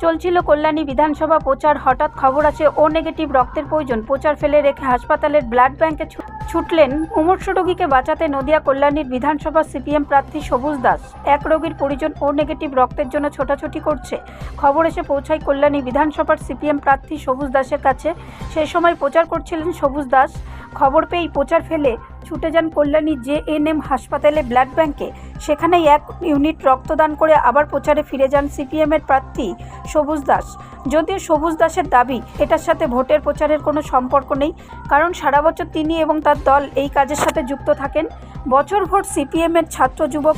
চলছিল কল্যাণী বিধানসভা প্রচার। হঠাৎ খবর আসে ও নেগেটিভ রক্তের প্রয়োজন। প্রচার ফেলে রেখে হাসপাতালের ব্লাড ব্যাংকে ছুটলেন মুমূর্ষু রোগীকে বাঁচাতে নদিয়া কল্যাণীর বিধানসভা সিপিএম প্রার্থী সবুজ দাস। এক রোগীর পরিজন ও নেগেটিভ রক্তের জন্য ছোটাছুটি করছে। খবর এসে পৌঁছায় কল্যাণী বিধানসভার সিপিএম প্রার্থী সবুজ দাসের কাছে। সেই সময় প্রচার করছিলেন সবুজ দাস। খবর পেয়েই প্রচার ফেলে ছুটে যান কল্যাণী জেএনএম হাসপাতালে ব্লাড ব্যাংকে। সেখানেই 1 ইউনিট রক্তদান করে আবার প্রচারে ফিরে যান সিপিএমের প্রার্থী সবুজ দাস। যদিও সবুজ দাসের দাবি এটার সাথে ভোটের প্রচারের কোনো সম্পর্ক নেই, কারণ সারা বছর তিনি এবং তার দল এই কাজের সাথে যুক্ত থাকেন। বছর ভোর সিপিএমের ছাত্র যুবক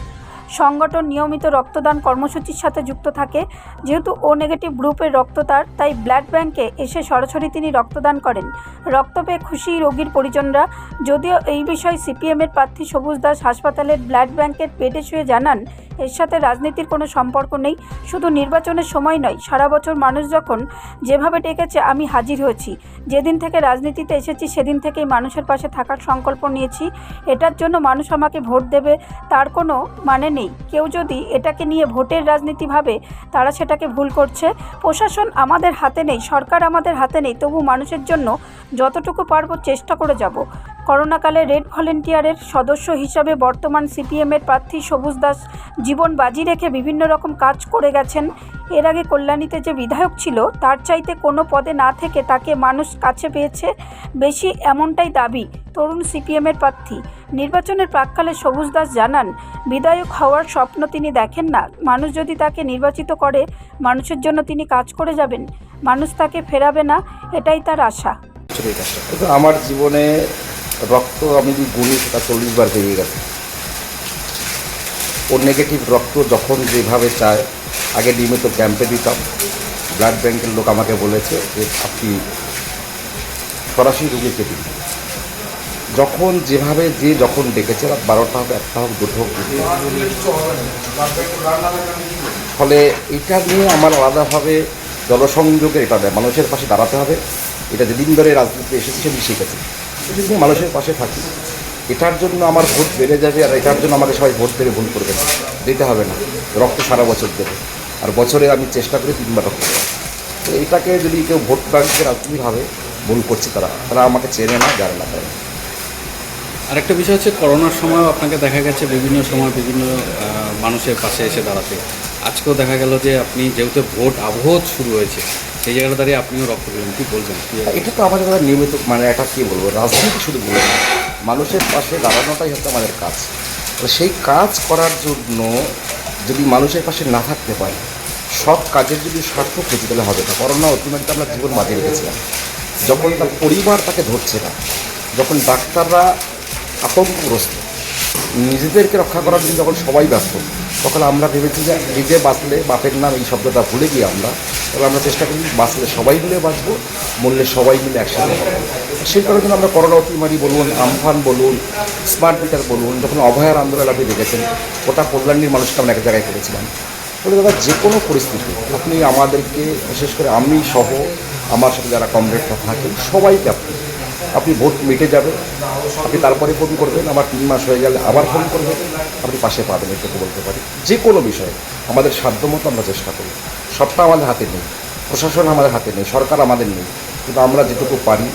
সংগঠন নিয়মিত রক্তদান কর্মসূচির সাথে যুক্ত থাকে। যেহেতু ও নেগেটিভ গ্রুপের রক্ত তাই ব্লাড ব্যাংকে এসে সরাসরি তিনি রক্তদান করেন। রক্ত পেয়ে খুশি রোগীর পরিজনরা। যদিও এই বিষয়ে সিপিএমের প্রার্থী সবুজ দাস হাসপাতালের ব্লাড ব্যাংকের বেডে শুয়ে জানান, এর সাথে রাজনীতির কোনো সম্পর্ক নেই। শুধু নির্বাচনের সময় নয়, সারা বছর মানুষ যখন যেভাবে ডেকেছে আমি হাজির হয়েছি। যেদিন থেকে রাজনীতিতে এসেছি সেদিন থেকেই মানুষের পাশে থাকার সংকল্প নিয়েছি। এটার জন্য মানুষ আমাকে ভোট দেবে তার কোনো মানে নেই। কেউ যদি এটাকে নিয়ে ভোটের রাজনীতি ভাবে তারা সেটাকে ভুল করছে। প্রশাসন আমাদের হাতে নেই, সরকার আমাদের হাতে নেই, তবু মানুষের জন্য যতটুকু পারবো চেষ্টা করে যাব। করোনাকালে রেড ভলেন্টিয়ারের সদস্য হিসাবে বর্তমান সিপিএমের প্রার্থী সবুজ দাস জীবন বাজি রেখে বিভিন্ন রকম কাজ করে গেছেন। এর আগে কল্যাণীতে যে বিধায়ক ছিল তার চাইতে কোনো পদে না থেকে তাকে মানুষ কাছে পেয়েছে বেশি, এমনটাই দাবি তরুণ সিপিএমের প্রার্থী। নির্বাচনের প্রাক্কালে সবুজ দাস জানান, বিধায়ক হওয়ার স্বপ্ন তিনি দেখেন না। মানুষ যদি তাকে নির্বাচিত করে মানুষের জন্য তিনি কাজ করে যাবেন, মানুষ তাকে ফেরাবে না, এটাই তার আশা। আমার জীবনে রক্ত আমি যদি গুনি সেটা 40 বার বেরিয়ে গেছে। ও নেগেটিভ রক্ত যখন যেভাবে চায়, আগে নিয়মিত ক্যাম্পে দিতাম। ব্লাড ব্যাংকের লোক আমাকে বলেছে যে আপনি সরাসরি রোগীকে দিন। যখন যেভাবে যখন ডেকেছে, রাত 12টা হোক, 1টা হোক, 2টা হোক, ফলে এটা নিয়ে আমার আলাদাভাবে জনসংযোগের এটা দেয়, মানুষের পাশে দাঁড়াতে হবে। এটা যেদিন ধরে রাজনীতিতে এসেছি সেদিন শিখেছি, সেদিন মানুষের পাশে থাকি। এটার জন্য আমার ভোট বেড়ে যাবে, আর এটার জন্য আমাকে সবাই ভোট দেবে ভুল করবে না, দিতে হবে না। রক্ত সারা বছর দেবে, আর বছরে আমি চেষ্টা করি 3 বার রক্ত দেওয়া। তো এটাকে যদি কেউ ভোট ব্যাংকে রাজনীতিভাবে ভুল করছে, তারা আমাকে চেনে না, জানে না। তাই আরেকটা বিষয় হচ্ছে, করোনার সময়ও আপনাকে দেখা গেছে বিভিন্ন সময় বিভিন্ন মানুষের পাশে এসে দাঁড়াতে। আজকেও দেখা গেল যে আপনি যেহেতু ভোট আবহ শুরু হয়েছে, সেই জায়গাটা দাঁড়িয়ে আপনিও রক্ত দিলেন, কী বলবেন? এটা তো আমাদের নিয়মিত, মানে এটা কী বলবো, রাজনীতি শুধু বলে না, মানুষের পাশে দাঁড়ানোটাই হচ্ছে আমাদের কাজ। সেই কাজ করার জন্য যদি মানুষের পাশে না থাকতে পারে, সব কাজের যদি সার্থক হতে গেলে হবে না। করোনা অতিমারিতে আমরা জীবন বাঁচিয়ে রেখেছিলাম। যখন তার পরিবার তাকে ধরছে না, যখন ডাক্তাররা আতঙ্কগ্রস্ত, নিজেদেরকে রক্ষা করার জন্য যখন সবাই ব্যস্ত, তখন আমরা ভেবেছি যে নিজে বাঁচলে বাপের নাম এই শব্দটা ভুলে গিয়ে তবে আমরা চেষ্টা করি বাঁচলে সবাই মিলে বাঁচবো, মরলে সবাই মিলে একসাথে হবে। সেই কারণে আমরা করোনা অতিমারি বলুন, আমফান বলুন, স্মার্ট মিটার বলুন, যখন অভয়ার আন্দোলন আপনি দেখেছেন, ওটা কল্যাণীর মানুষকে আমরা এক জায়গায় করেছিলাম। বলে দাদা, যে কোনো পরিস্থিতি আপনি আমাদেরকে, বিশেষ করে আমি সহ আমার সাথে যারা কমরেডরা থাকেন সবাইকে আপনি ভোট মিটে যাবে, আপনি তারপরে ফোন করবেন, আমার 3 মাস হয়ে গেলে আবার ফোন করবেন, আপনি পাশে পাবেন। এটুকু বলতে পারি, যে কোনো বিষয়ে আমাদের সাধ্যমতো আমরা চেষ্টা করি। সবটা আমাদের হাতে নেই, প্রশাসন আমাদের হাতে নেই, সরকার আমাদের নেই, কিন্তু আমরা যেটুকু পারি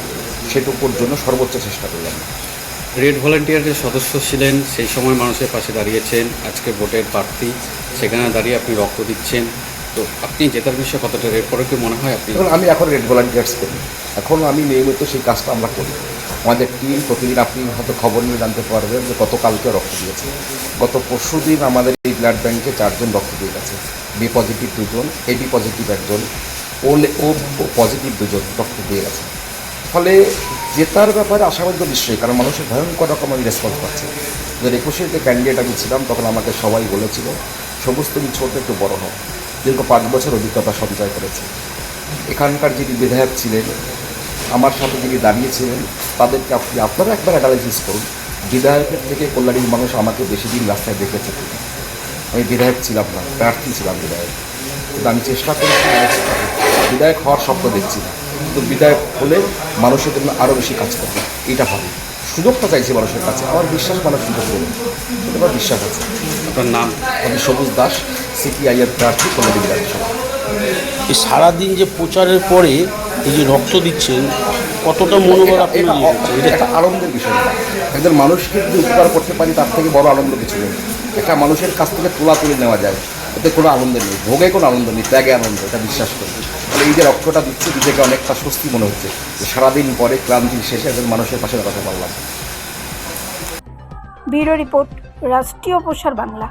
সেটুকুর জন্য সর্বোচ্চ চেষ্টা করি। আমরা রেড ভলেন্টিয়ারের সদস্য ছিলেন, সেই সময় মানুষের পাশে দাঁড়িয়েছেন। আজকে ভোটের প্রার্থী, সেখানে দাঁড়িয়ে আপনি রক্ত দিচ্ছেন। তো আপনি জেতার বিষয়ে কতটা এরপরে কি মনে হয় আপনি? আমি এখন রেড ভলান্টিয়ার্স করি, এখন আমি নিয়মিত সেই কাজটা আমরা করি। আমাদের টিম প্রতিদিন, আপনি হয়তো খবর নিয়ে জানতে পারবেন যে গতকালকে রক্ত দিয়েছে। গত পরশু দিন আমাদের এই ব্লাড ব্যাংকে 4 জন রক্ত দিয়ে গেছে। বি পজিটিভ 2 জন, এবি পজিটিভ 1 জন, ও পজিটিভ 2 জন রক্ত দিয়ে গেছে। ফলে জেতার ব্যাপারে আশাবাদী নিশ্চয়ই, কারণ মানুষের ভয়ঙ্কর রকম আমি রেসপন্স পাচ্ছি। 2021-এর যে ক্যান্ডিডেট আমি ছিলাম, তখন আমাকে সবাই বলেছিল সমস্ত তুমি ছোট একটু বড় হও। দীর্ঘ 5 বছর অভিজ্ঞতা সঞ্চয় করেছে। এখানকার যিনি বিধায়ক ছিলেন, আমার সাথে যিনি দাঁড়িয়েছিলেন, তাদেরকে আপনারা একবার অ্যানালাইসিস করুন। বিধায়কের থেকে কল্যাণীর মানুষ আমাকে বেশি দিন রাস্তায় দেখেছে। আমি বিধায়ক ছিলাম না, প্রার্থী ছিলাম বিধায়ক, কিন্তু আমি চেষ্টা করেছি বিধায়ক হওয়ার স্বপ্ন দেখছি না, কিন্তু বিধায়ক হলে মানুষের জন্য আরও বেশি কাজ করবে, এটা ভাবি। সুযোগটা চাইছি মানুষের কাছে, আমার বিশ্বাস মানুষ সুযোগ দেবে, আমার বিশ্বাস আছে। আপনার নাম? আমি সবুজ দাস, সিপিআইএম প্রার্থী, কল্যাণী বিধানসভা। এই সারাদিন যে প্রচারের পরে এই যে রক্ত দিচ্ছেন কতটা মনোবল এটা আপনার এটা একটা আনন্দের বিষয় না। একজন মানুষকে যদি উপকার করতে পারি তার থেকে বড় আনন্দ কিছু নেই। একটা মানুষের কাছ থেকে তোলা তুলে নেওয়া যায়, এতে কোনো আনন্দ নেই, ভোগে কোনো আনন্দ নেই, ত্যাগে আনন্দ, এটা বিশ্বাস করি। তাহলে এই যে রক্তটা দিচ্ছে নিজেকে অনেকটা স্বস্তি মনে হচ্ছে যে সারাদিন পরে ক্লান্তির শেষে একজন মানুষের পাশে দাঁড়াতে পারলাম। ব্যুরো রিপোর্ট, রাষ্ট্রীয় প্রসার বাংলা।